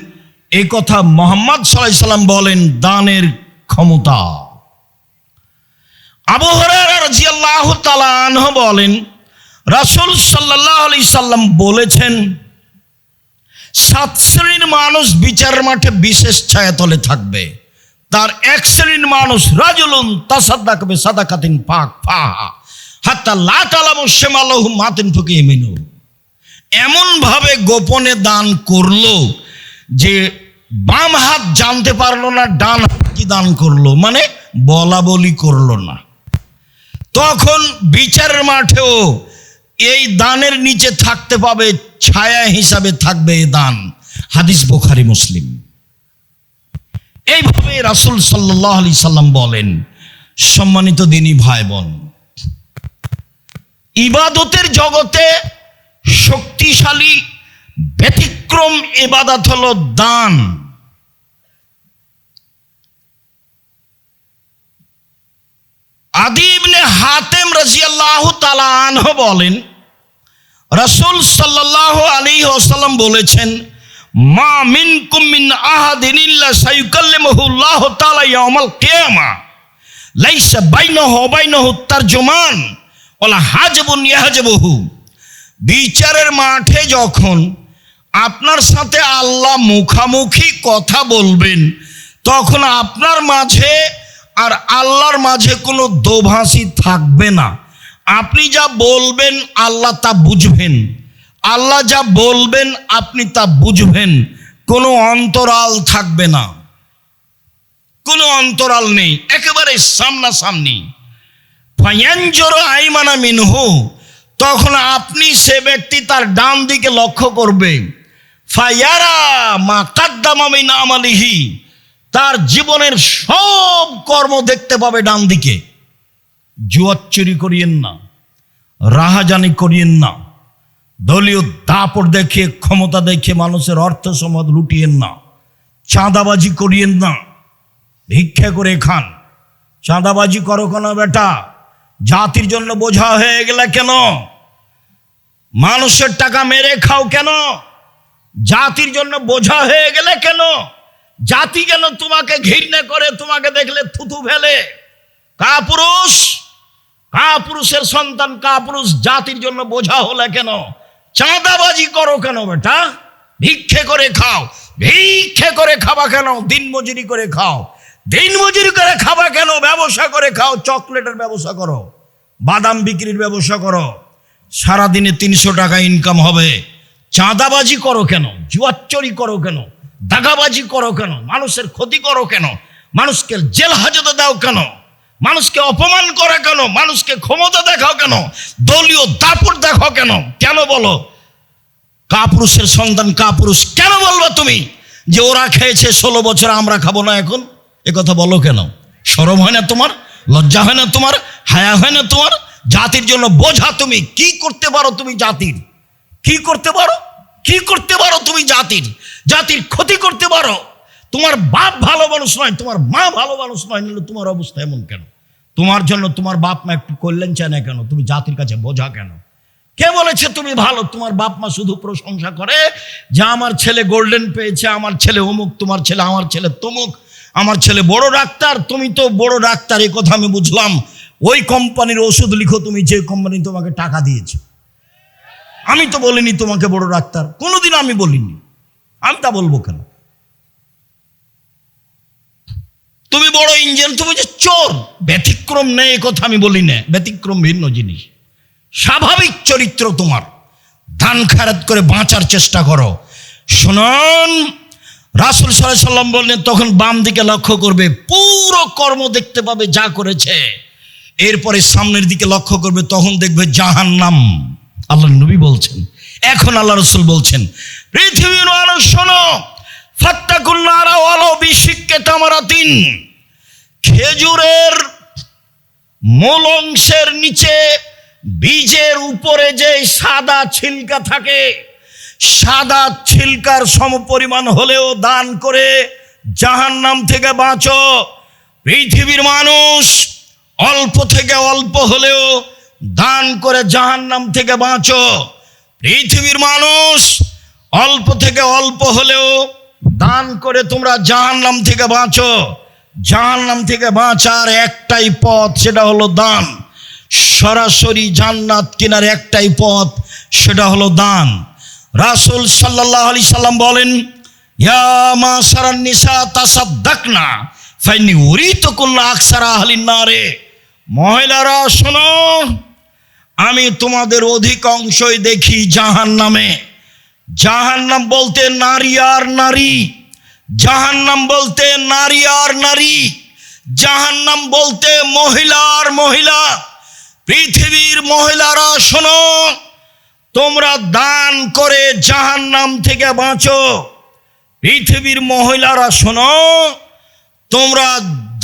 Speaker 1: এই কথা মুহাম্মদ সাল্লাল্লাহু আলাইহি সাল্লাম বলেন, দানের ক্ষমতা। আবু হুরায়রা রাদিয়াল্লাহু তাআলা আনহু বলেন, রাসূল সাল্লাল্লাহু আলাইহি সাল্লাম বলেছেন, 7 শ্রেণীর মানুষ বিচারের মাঠে বিশেষ ছায়াতলে থাকবে। তার এক শ্রেণীর মানুষ, রাজুলুন তাসাদ্দাকা বিসাদাকাতিন ফাহা হাত্তা লা তালামু শিমালুহু মা তুনফিকু ইয়ামিনু। এমন ভাবে গোপনে দান করলো যে বাম হাত জানতে পারলো না ডান হাত কি দান করলো, মানে বলা বলি করলো না। তখন বিচারের মাঠেও এই দানের নিচে থাকতে পাবে, ছায়া হিসাবে থাকবে এই দান। হাদিস বুখারী মুসলিম। এইভাবে রাসূল সাল্লাল্লাহু আলাইহি সাল্লাম বলেন। সম্মানিত দিনী ভাই বোন, ইবাদতের জগতে শক্তিশালী ব্যতিক্রম ইবাদত হলো দান। আদি ইবনে হাতেম রাদিয়াল্লাহু তাআলা আনহু বলেন, রাসূল সাল্লাল্লাহু আলাইহি ওয়াসাল্লাম বলেছেন, মা মিনকুম মিন আহাদিন ইল্লা সায়ুকাল্লিমুহু আল্লাহু তাআলা ইয়াউমাল কিয়ামা লাইসা বাইনাহু ওয়া বাইনাহু তারজুমান ওয়ালা হাজবুন ইয়াহজবুহু। বিচারের মাঠে যখন আপনার সাথে আল্লাহ মুখামুখি কথা বলবেন, তখন আপনার মাঝে আর আল্লাহর মাঝে কোনো দোভাষী থাকবে না। আপনি যা বলবেন আল্লাহ তা বুঝবেন, আল্লাহ যা বলবেন আপনি তা বুঝবেন। কোনো অন্তরাল থাকবে না, কোনো অন্তরাল নেই, একেবারে সামনাসামনি। ফায়ানজুরু আইমানা মিনহু, তখন আপনি সে ব্যক্তি তার ডান দিকে লক্ষ্য করবে। ফায়ারা মা কাদ্দামা মিন আমালিহি, তার জীবনের সব কর্ম দেখতে পাবে ডান দিকে। জুয়ার চুরি করিয়েন না, রাহাজানি করিয়েন না, দলীয় দাপট দেখিয়ে ক্ষমতা দেখিয়ে মানুষের অর্থ সম্পদ লুটিয়েন না, চাঁদাবাজি করিয়েন না, ভিক্ষা করে খান। চাঁদাবাজি করো কেন বেটা? জাতির জন্য বোঝা হয়ে গেলে কেন? মানুষের টাকা মেরে খাও কেন? জাতির জন্য বোঝা হয়ে গেলে কেন? জাতি কেন তোমাকে ঘৃণা করে, তোমাকে দেখলে থুতু ফেলে? কাপুরুষ, কাপুরুষের সন্তান কাপুরুষ, জাতির জন্য বোঝা হলে কেন? চাঁদাবাজি করো কেন বেটা? ভিক্ষে করে খাও। ভিক্ষে করে খাবা কেন? দিনমজুরি করে খাও। দিনমজুরি করে খাবা কেন? ব্যবসা করে খাও। চকলেটের ব্যবসা করো, বাদাম বিক্রির ব্যবসা করো, সারাদিনে 300 টাকা ইনকাম হবে। চাঁদাবাজি করো কেন? জুয়াচুরি করো কেন? দাগাবাজি করো কেন? মানুষের ক্ষতি করো কেন? মানুষকে জেল হাজতে দাও কেন? মানুষকে অপমান করে কেন? মানুষকে ক্ষমতা দেখাও কেন? দলীয় দাপট দেখাও কেন? কেন বলো? কাপুরুষের সন্তান কাপুরুষ কেন বলবো তুমি? যে ওরা খেয়েছে 16 বছর, আমরা খাবো না এখন? এ কথা বলো কেন? শরম হয় না তোমার? লজ্জা হয় না তোমার? হায়া হয় না তোমার? জাতির জন্য বোঝা তুমি। কি করতে পারো তুমি জাতির? কি করতে পারো? কি করতে পারো তুমি জাতির? জাতির ক্ষতি করতে পারো। তোমার বাপ ভালো মানুষ নয়, তোমার মা ভালো মানুষ নয়, নিলে তোমার অবস্থা এমন কেন? তোমার জন্য তোমার বাপ মা একটু কল্যাণ চায় না কেন? তুমি জাতির কাছে বোঝা কেন? কে বলেছে তুমি ভালো? তোমার বাপ মা শুধু প্রশংসা করে যে আমার ছেলে গোল্ডেন পেয়েছে, আমার ছেলে অমুক, তোমার ছেলে, আমার ছেলে তমুক, আমার ছেলে বড় ডাক্তার। তুমি তো বড় ডাক্তার, এই কথা আমি বুঝলাম। ওই কোম্পানির ওষুধ লিখো তুমি, যে কোম্পানি তোমাকে টাকা দিয়েছে। আমি তো বলিনি তোমাকে বড় ডাক্তার, কোনোদিন আমি বলিনি, আমি তা বলবো কেন? তুমি বড় ইঞ্জিনিয়ার, তুমি যে চোর, ব্যতিক্রম নেই এ কথা আমি বলি না, ব্যতিক্রম ভিন্ন জিনিস। স্বাভাবিক চরিত্র তোমার, দান খায়রাত করে বাঁচার চেষ্টা করো। শুনুন, রাসূল সাল্লাল্লাহু আলাইহি সাল্লাম বললেন, তখন বাম দিকে লক্ষ্য করবে, পুরো কর্ম দেখতে পাবে যা করেছে। এরপরে সামনের দিকে লক্ষ্য করবে, তখন দেখবে জাহান্নাম। আল্লাহ নবী বলছেন, এখন আল্লাহ রাসূল বলছেন, পৃথিবীর মানুষ শোনো, ফাত্তাকুন নারা ওয়ালাউ বিশিক্কি তামারাতিন। খেজুরের মূল অংশের নিচে বীজের উপরে যে সাদা ছিলকা থাকে, সাদা ছিলকার সমপরিমাণ হলেও দান করে জাহান্নাম থেকে বাঁচো। পৃথিবীর মানুষ অল্প থেকে অল্প হলেও দান করে জাহান্নাম থেকে বাঁচো। পৃথিবীর মানুষ অল্প থেকে অল্প হলেও দান করে তোমরা জাহান্নাম থেকে বাঁচো। জাহান্নাম থেকে বাঁচার একটাই পথ, সেটা হলো দান। সরাসরি জান্নাত কেনার একটাই পথ, সেটা হলো দান। রাসূল সাল্লাল্লাহু আলাইহি সাল্লাম বলেন, ইয়া মাশারান নিসা তাসাদ্দাকনা ফাইন্নী উরিতুকুন্না আকসারা আহলিন নারে। মহিলারা শোনো, আমি তোমাদের অধিকাংশই দেখি জাহান্নামে। জাহান্নাম বলতে নারী আর নারী, জাহান্নাম বলতে নারী আর নারী, জাহান্নাম বলতে মহিলা আর মহিলা। পৃথিবীর মহিলারা শোনো, তোমরা দান করে জাহান্নাম থেকে বাঁচো। পৃথিবীর মহিলারা শোনো, তোমরা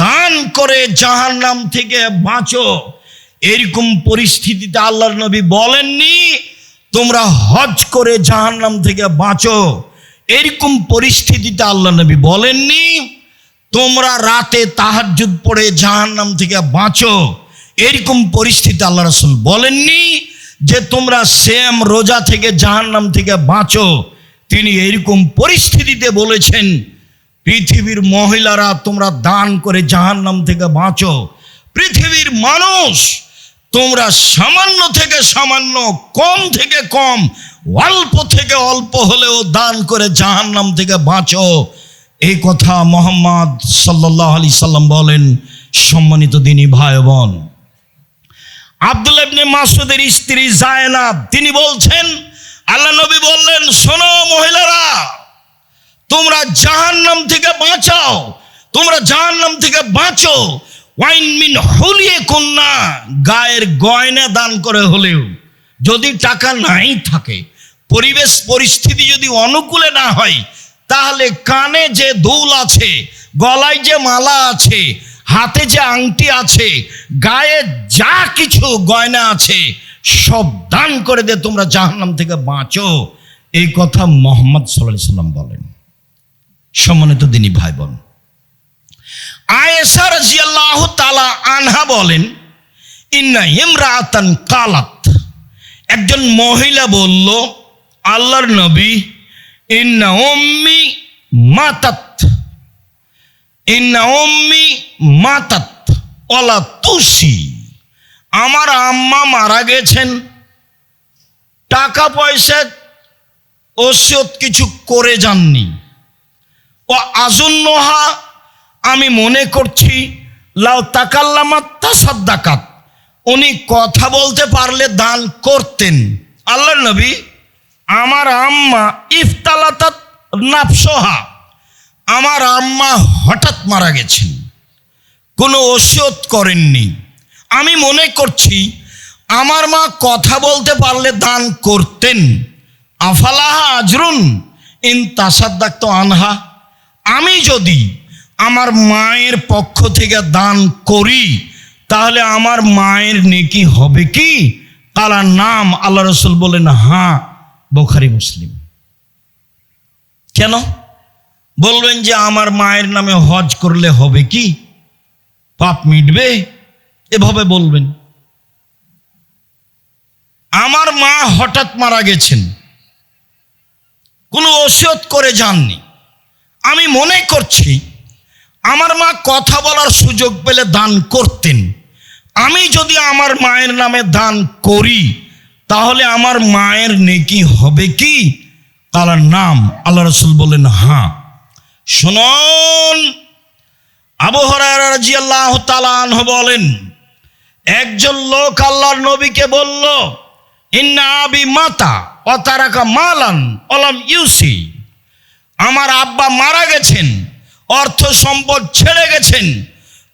Speaker 1: দান করে জাহান্নাম থেকে বাঁচো। এরকম পরিস্থিতিতে আল্লাহর নবী বলেননি তোমরা হজ করে জাহান্নাম থেকে বাঁচো। এরকম পরিস্থিতিতে আল্লাহ নবী বলেননি তোমরা রাতে তাহাজ্জুদ পড়ে জাহান্নাম থেকে বাঁচো। এরকম পরিস্থিতি আল্লাহ রাসূল বলেননি যে তোমরা সিয়াম রোজা থেকে জাহান্নাম থেকে বাঁচো। তিনি এরকম পরিস্থিতিতে বলেছেন, পৃথিবীর মহিলারা তোমরা দান করে জাহান্নাম থেকে বাঁচো। পৃথিবীর মানুষ তোমরা সামান্য থেকে সামান্য, কম থেকে কম, অল্প থেকে অল্প হলেও দান করে জাহান্নাম থেকে বাঁচো। এই কথা মুহাম্মদ সাল্লাল্লাহু আলাইহি সাল্লাম বলেন। সম্মানিত দিনী ভাই বোন, আব্দুল্লাহ ইবনে মাসউদের স্ত্রী যায়েনাব তিনি বলছেন, আল্লাহ নবী বললেন, শোনো মহিলারা, তোমরা জাহান্নাম থেকে বাঁচাও, তোমরা জাহান্নাম থেকে বাঁচো। ওয়াইন মিন হুলিয়ে কন্যা, গায়ের গয়না দান করে হলেও, যদি টাকা নাই থাকে, পরিবেশ পরিস্থিতি যদি অনুকূলে না হয়, তাহলে কানে যে দুল আছে, গলায় যে মালা আছে, হাতে যে আংটি আছে, গায়ে যা কিছু গয়না আছে, সব দান করে দে, তোমরা জাহান্নাম থেকে বাঁচো। এই কথা মুহাম্মদ সাল্লাল্লাহু আলাইহি সাল্লাম বলেন। সম্মানিত দিনী ভাই বোন, আয়েশা রাদিয়াল্লাহু তাআলা আনহা বলেন, ইন্না ইমরাআতান কালাত, একজন মহিলা বলল, আল্লাহর নবী, ইন্না উম্মি মাতাত, ইন্না উম্মি মাতাত ওয়ালা তুসি, আমার আম্মা মারা গেছেন, টাকা পয়সা ওসিয়ত কিছু করে যাননি। ও আজুন্নহা, আমি মনে করছি, লাউ তাকাল্লামাত তাসাদ্দাকাত, উনি কথা বলতে পারলে দান করতেন। আল্লাহর নবী, আমার আম্মা ইফতালাতাত নাফসহা, আমার আম্মা হঠাৎ মারা গেছেন, কোনো ওসিয়ত করেননি। আমি মনে করছি আমার মা কথা বলতে পারলে দান করতেন। আফালাহা আজরুন ইন তাসাদ্দাকতু আনহা, আমি যদি আমার মায়ের পক্ষ থেকে দান করি তাহলে আমার মায়ের নেকি হবে কি? কালার নাম, আল্লাহ রাসূল বলেন, হ্যাঁ। বুখারী মুসলিম। কেন বলবেন যে আমার মায়ের নামে হজ করলে হবে কি, পাপ মিটবে? এভাবে বলবেন। আমার মা হঠাৎ মারা গেছেন, কোনো ওসিয়ত করে যাননি। আমি মনে করছি আমার মা কথা বলার সুযোগ পেলে দান করতেন। আমি যদি আমার মায়ের নামে দান করি তাহলে আমার মায়ের নেকি হবে কি? কালার নাম। আল্লাহ রাসূল বললেন হ্যাঁ। শুনুন, আবু হুরায়রা রাদিয়াল্লাহু তাআলা আনহু বলেন, একজন লোক আল্লাহর নবীকে বলল, ইন্না আবি মাতা ওয়া তারাকা মালান ওয়ালাম ইউসি, আমার আব্বা মারা গেছেন, অর্থ সম্পদ ছেড়ে গেছেন,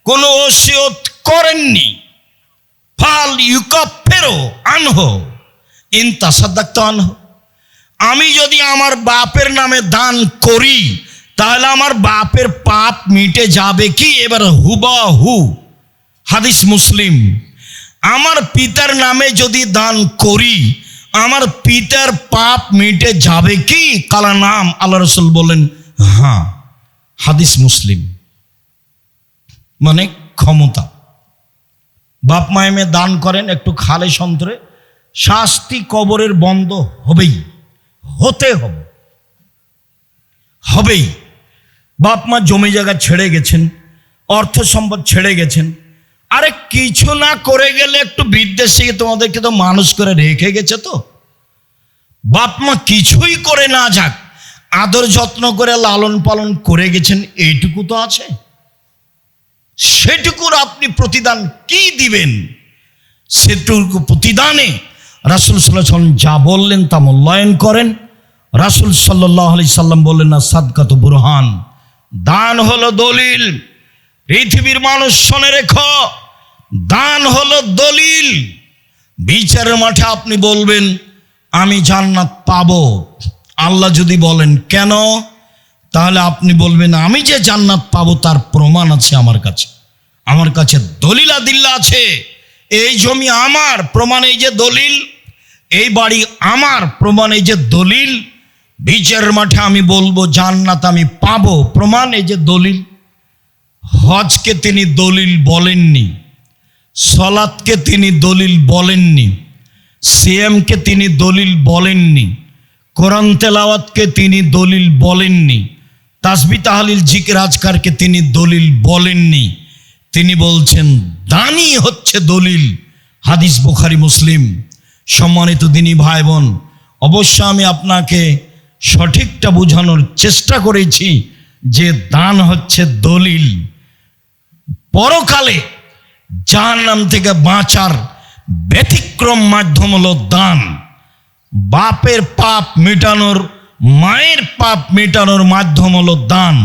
Speaker 1: কোনো ওসিয়ত করেননি। ফাল ইউকাফিরু আনহু ইন তাসাদ্দাকতা আনহু, আমি যদি আমার বাপের নামে দান করি তাহলে আমার বাপের পাপ মিটে যাবে কি? এবার হুবাহু হাদিস মুসলিম। আমার পিতার নামে যদি দান করি আমার পিতার পাপ মিটে যাবে কি? কালা নাম। আল্লাহ রাসূল বলেন হ্যাঁ। হাদিস মুসলিম। মানে ক্ষমতা। বাপ মায়েমে দান করেন একটু খালে সন্তরে, শাস্তি কবরের বন্ধ হবেই, হতে হবে, হবেই। বাপ মা জমি জায়গা ছেড়ে গেছেন, অর্থ সম্পদ ছেড়ে গেছেন, আরে কিছু না করে গেলে একটু বিদেশে তোমাদেরকে তো মানুষ করে রেখে গেছে, তো বাপ মা কিছুই করে না যাক, আদর যত্ন করে লালন পালন করে গেছেন, এইটুকু তো আছে। সেটুকুর আপনি প্রতিদান কি দিবেন? সেটুকু প্রতিদানে রাসূল সাল্লাল্লাহু আলাইহি সাল্লাম যা বললেন তা মূল্যায়ন করেন। রাসূল সাল্লাল্লাহু আলাইহি সাল্লাম বললেন না সাদকাতু বুরহান, দান হলো দলিল। পৃথিবীর মানুষ শুনে রেখো, দান হলো দলিল। বিচারের মাঠে আপনি বলবেন আমি জান্নাত পাবো, আল্লাহ যদি বলেন কেন, তাহলে আপনি বলবেন আমি যে জান্নাত পাবো তার প্রমাণ আছে আমার কাছে, আমার কাছে দলিল আদিল্লা আছে। এই জমি আমার, প্রমাণ এই যে দলিল। এই বাড়ি আমার, প্রমাণ এই যে দলিল। বিচারের মাঠে আমি বলবো জান্নাত আমি পাবো, প্রমাণ এই যে দলিল। হজকে তিনি দলিল বলেননি, সালাতকে তিনি দলিল বলেননি, সিয়ামকে তিনি দলিল বলেননি, কোরআন তেলাওয়াতকে তিনি দলিল বলেননি, তাসবিহ তাহলিল জিকির আজকারকে তিনি দলিল বলেননি। তিনি বলছেন দানই হচ্ছে দলিল। হাদিস বুখারী মুসলিম। সম্মানিত দিনী ভাই বোন, অবশ্য আমি আপনাকে সঠিকটা বোঝানোর চেষ্টা করেছি যে দান হচ্ছে দলিল। পরকালে জাহান্নাম থেকে বাঁচার ব্যতিক্রম মাধ্যম হলো দান। বাপের পাপ মেটানোর, মায়ের পাপ মেটানোর মাধ্যম হলো দান।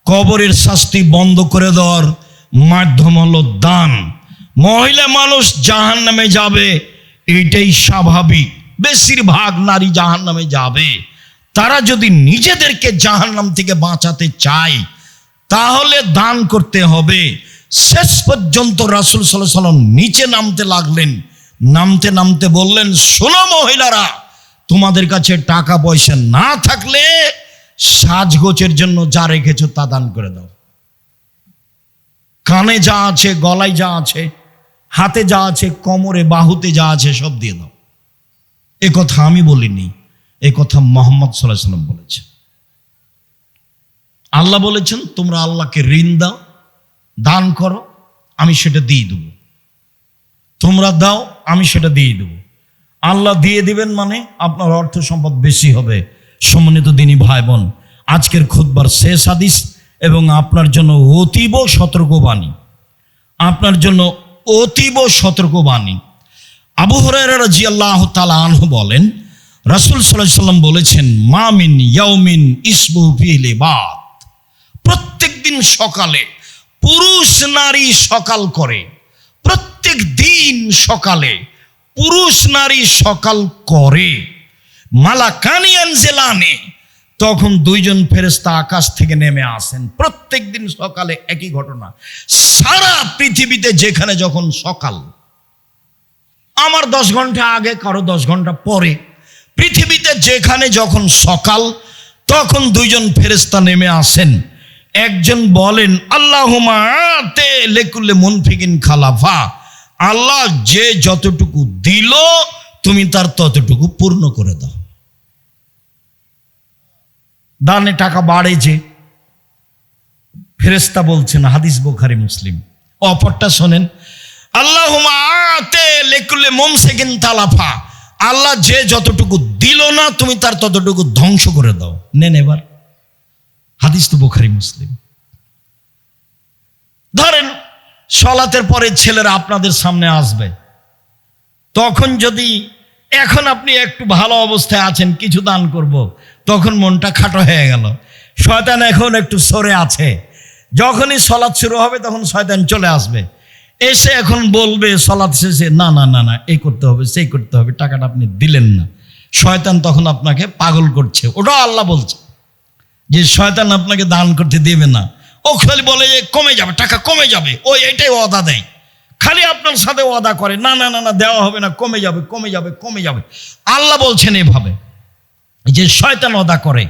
Speaker 1: কবরের শাস্তি বন্ধ করে দেওয়ার মাধ্যম হলো দান। মহিলা মানুষ জাহান্নামে যাবে, এটাই স্বাভাবিক। বেশিরভাগ নারী জাহান্নামে যাবে। তারা যদি নিজেদেরকে জাহান্নাম থেকে বাঁচাতে চায় তাহলে দান করতে হবে। শেষ পর্যন্ত রাসূল সাল্লাল্লাহু আলাইহি ওয়াসাল্লাম নিচে নামতে লাগলেন। নামতে নামতে বললেন, শোনো মহিলারা, তোমাদের কাছে টাকা পয়সা না থাকলে সাজগোজের জন্য যা রেখেছো তা দান করে দাও। কানে যা আছে, গলায় যা আছে, হাতে যা আছে, কোমরে বাহুতে যা আছে সব দিয়ে দাও। এ কথা আমি বলিনি, এ কথা মুহাম্মদ সাল্লাল্লাহু আলাইহি ওয়াসাল্লাম বলেছেন। আল্লাহ বলেছেন তোমরা আল্লাহকে ঋণ দাও, দান করো, আমি সেটা দিয়ে দেবো। তোমরা দাও, আমি সেটা দিয়ে দেবো। আল্লাহ দিয়ে দিবেন মানে আপনার অর্থ সম্পদ বেশি হবে। সম্মানিত দিনী ভাই বোন, আজকের খুতবার শেষ হাদিস এবং আপনার জন্য অতীব সতর্কবাণী, আপনার জন্য অতীব সতর্কবাণী। আবু হুরায়রা রাদিয়াল্লাহু তাআলা আনহু বলেন, রাসূল সাল্লাল্লাহু আলাইহি ওয়াসাল্লাম বলেছেন, মা মিন ইয়াউমিন ইসমু ফিহি লিবাদ, প্রত্যেক দিন সকালে পুরুষ নারী সকাল করে। প্রত্যেক দিন সকালে পুরুষ নারী সকাল করে। মালাকানি আনজিলানে, তখন দুইজন ফেরেশতা আকাশ থেকে নেমে আসেন। প্রত্যেক দিন সকালে একই ঘটনা। সারা পৃথিবীতে যেখানে যখন সকাল, আমার 10 ঘন্টা আগে, কারো 10 ঘন্টা পরে, পৃথিবীতে যেখানে যখন সকাল তখন দুইজন ফেরেশতা নেমে আসেন। একজন বলেন, আল্লাহুম্মা আতে লিকুল্লি মুনফিকিন খালাফা, আল্লাহ যে যতটুকু দিল তুমি তার ততটুকু পূর্ণ করে দাও। দানে টাকা বাড়েছে, ফেরেশতা বলছেন, হাদিস বুখারী মুসলিম। অপরটা শোনেন, আল্লাহুম্মা আতে লিকুল্লি মুমসিকিন তালাফা, আল্লাহ যে যতটুকু দিল না তুমি তার ততটুকু ধ্বংস করে দাও। নেন এবার, হাদিস তো বুখারী মুসলিম। ধরেন সালাতের পরে ছেলেরা আপনাদের সামনে আসবে, তখন যদি এখন আপনি একটু ভালো অবস্থায় আছেন, কিছু দান করব, তখন মনটা খাটো হয়ে গেল, শয়তান এখন একটু সরে আছে, যখনই সালাত শুরু হবে তখন শয়তান চলে আসবে, এসে এখন বলবে সালাত শেষে না না না না এই করতে হবে সেই করতে হবে, টাকাটা আপনি দিলেন না। শয়তান তখন আপনাকে পাগল করছে, ওটাও আল্লাহ বলছে যে শয়তান আপনাকে দান করতে দেবে না। ও খালি বলে যে কমে যাবে, টাকা কমে যাবে, ও এটাই ওয়াদা দেয়, খালি আপনার সাথে ওয়াদা করে না না না না দেওয়া হবে না, কমে যাবে কমে যাবে কমে যাবে। আল্লাহ বলছেন এভাবে যে শয়তান ওয়াদা করে,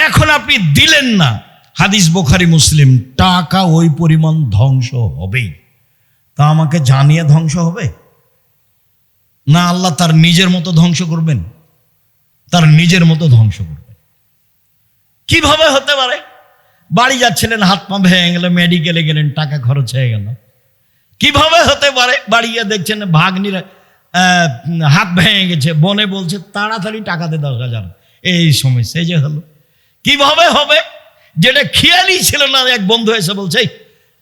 Speaker 1: এখন আপনি দিলেন না, হাদিস বুখারী মুসলিম, টাকা ওই পরিমাণ ধ্বংস হবেই। তা আমাকে জানিয়ে ধ্বংস হবে না, আল্লাহ তার নিজের মতো ধ্বংস করবেন, তার নিজের মতো ধ্বংস করবেন। কিভাবে হতে পারে? বাড়ি যাচ্ছিলেন, হাত পা ভেঙে গেল, মেডিকেলে গেলেন, টাকা খরচ হয়ে গেল। কিভাবে হতে পারে? বাড়ি গিয়ে দেখছেন ভাগ্নিরা হাত ভেঙে গেছে, বোনে বলছে তাড়াতাড়ি টাকা দে 10,000, এই সমস্যা, এই যে হলো। কিভাবে হবে? যেটা খেয়ালই ছিল না, এক বন্ধু এসে বলছে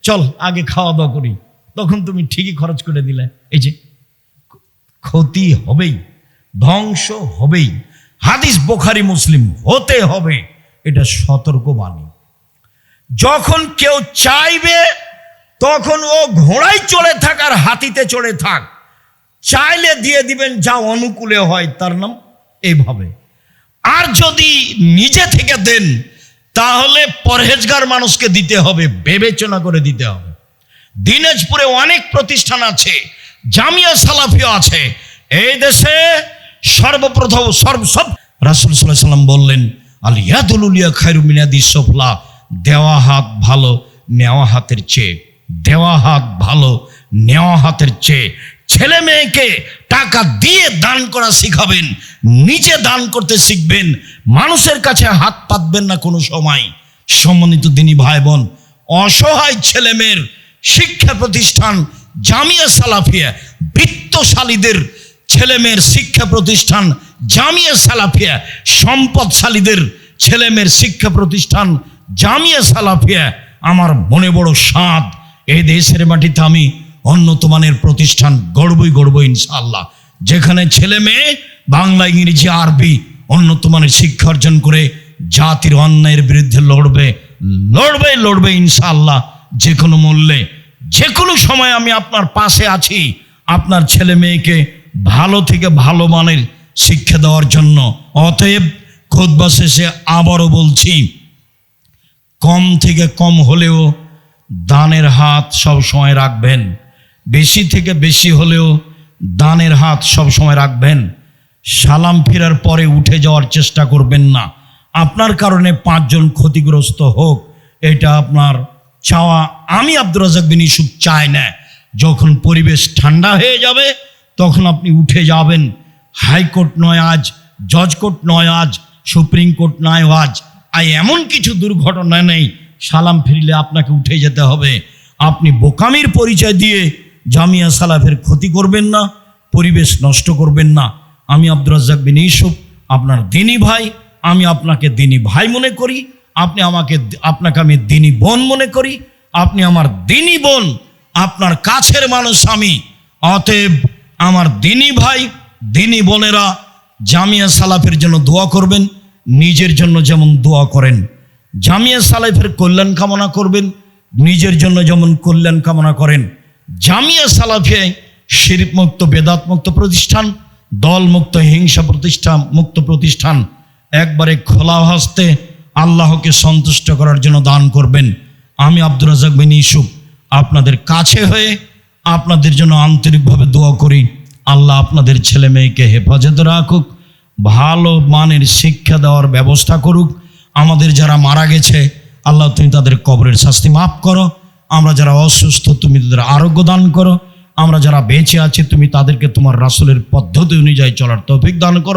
Speaker 1: চল আগে খাওয়া দাওয়া করি, তখন তুমি ঠিকই খরচ করে দিলে, এই যে ক্ষতি হবেই, ধ্বংস হবেই। হাদিস বুখারী মুসলিম, হতে হবে, এটা সতর্কবাণী। যখন কেউ চাইবে তখন ও ঘোড়ায় চড়ে থাক আর হাতিতে চড়ে থাক, চাইলে দিয়ে দিবেন যা অনুকূলে হয়, তার নাম এইভাবে। আর যদি নিজে থেকে দেন তাহলে পরহেজগার মানুষকে দিতে হবে, বিবেচনা করে দিতে হবে। দিনাজপুরে অনেক প্রতিষ্ঠান আছে, জামিয়া সালাফিয়া আছে, এই দেশে সর্বপ্রথম সব রাসূল সাল্লাল্লাহু আলাইহি ওয়াসাল্লাম বললেন আল ইয়াদুল উলিয়া খায়রু মিন ইয়াদিস সুফলা, দেওয়া হাত ভালো নেওয়া হাতের চেয়ে, দেওয়া হাত ভালো নেওয়া হাতের চেয়ে। ছেলে মেয়েকে টাকা দিয়ে দান করা শিখাবেন, নিজে দান করতে শিখবেন, মানুষের কাছে হাত পাতবেন না কোনো সময়। সম্মানিত দিনী ভাই বোন, অসহায় ছেলে মেয়ের শিক্ষা প্রতিষ্ঠান জামিয়া সালাফিয়া, বিত্তশালীদের ছেলে মেয়ের শিক্ষা প্রতিষ্ঠান জামিয়া সালাফিয়া, সম্পদশালীদের ছেলে মেয়ের শিক্ষা প্রতিষ্ঠান জামিয়া সালাফিয়া। আমার মনে বড় সাধ, এই দেশের মাটিতে আমি উন্নত মানের প্রতিষ্ঠান গড়বই ইনশাআল্লাহ, যেখানে ছেলে মেয়ে বাংলা ইংরেজি আরবি উন্নত মানের শিক্ষা অর্জন করে জাতির অন্যায়ের বিরুদ্ধে লড়বে ইনশাআল্লাহ, যে কোনো মূল্যে, যে কোনো সময় আমি আপনার পাশে আছি, আপনার ছেলে মেয়েকে ভালো থেকে ভালো মানের শিক্ষা দেওয়ার জন্য। অতএব খুতবা শেষে আবারও বলছি, কম থেকে কম হলেও দানের হাত সব সময় রাখবেন, বেশি থেকে বেশি হলেও দানের হাত সব সময় রাখবেন। সালাম ফেরার পরে উঠে যাওয়ার চেষ্টা করবেন না, আপনার কারণে 5 জন ক্ষতিগ্রস্ত হোক, এটা আপনার চাওয়া আমি আব্দুর রাজ্জাক বিন ইউসুফ চাই না। যখন পরিবেশ ঠান্ডা হয়ে যাবে তখন আপনি উঠে যাবেন। হাইকোর্ট নয় আজ, জজ কোর্ট নয় আজ, সুপ্রিম কোর্ট নয় আজ, এমন কিছু দুর্ঘটনা নেই সালাম ফিরলে আপনাকে উঠে যেতে হবে। আপনি বোকামির পরিচয় দিয়ে জামিয়া সালাফের ক্ষতি করবেন না, পরিবেশ নষ্ট করবেন না। আমি আব্দুর রাজ্জাক বিন ইউসুফ আপনার দিনী ভাই, আমি আপনাকে দিনী ভাই মনে করি, আপনাকে আমি দিনী বোন মনে করি, আপনি আমার দিনী বোন, আপনার কাছের মানুষ আমি। অতএব আমার দিনী ভাই দিনী বোনেরা জামিয়া সালাফের জন্য দোয়া করবেন, নিজের জন্য যেমন দোয়া করেন, জামিয়া সালাফের কল্যাণ কামনা করবেন, নিজের জন্য যেমন কল্যাণ কামনা করেন। জামিয়া সালাফিয়ায় শিরক মুক্ত, বেদাত মুক্ত প্রতিষ্ঠান, দল মুক্ত, হিংসা মুক্ত প্রতিষ্ঠান। একবারে খোলা হস্তে আল্লাহকে সন্তুষ্ট করার জন্য দান করবেন। আমি আব্দুর রাজ্জাক বিন ইউসুফ আপনাদের কাছে হয়ে আপনাদের জন্য আন্তরিকভাবে দোয়া করি, আল্লাহ আপনাদের ছেলে মেয়েকে হেফাজতে রাখুক, ভালো মানের শিক্ষা দেওয়ার ব্যবস্থা করুক। আমাদের যারা মারা গেছে আল্লাহ তুমি তাদের কবরের শাস্তি মাফ করো, আমরা যারা অসুস্থ তুমি তাদের আরোগ্য দান করো, আমরা যারা বেঁচে আছি তুমি তাদেরকে তোমার রাসূলের পদ্ধতি অনুযায়ী চলার তৌফিক দান করো।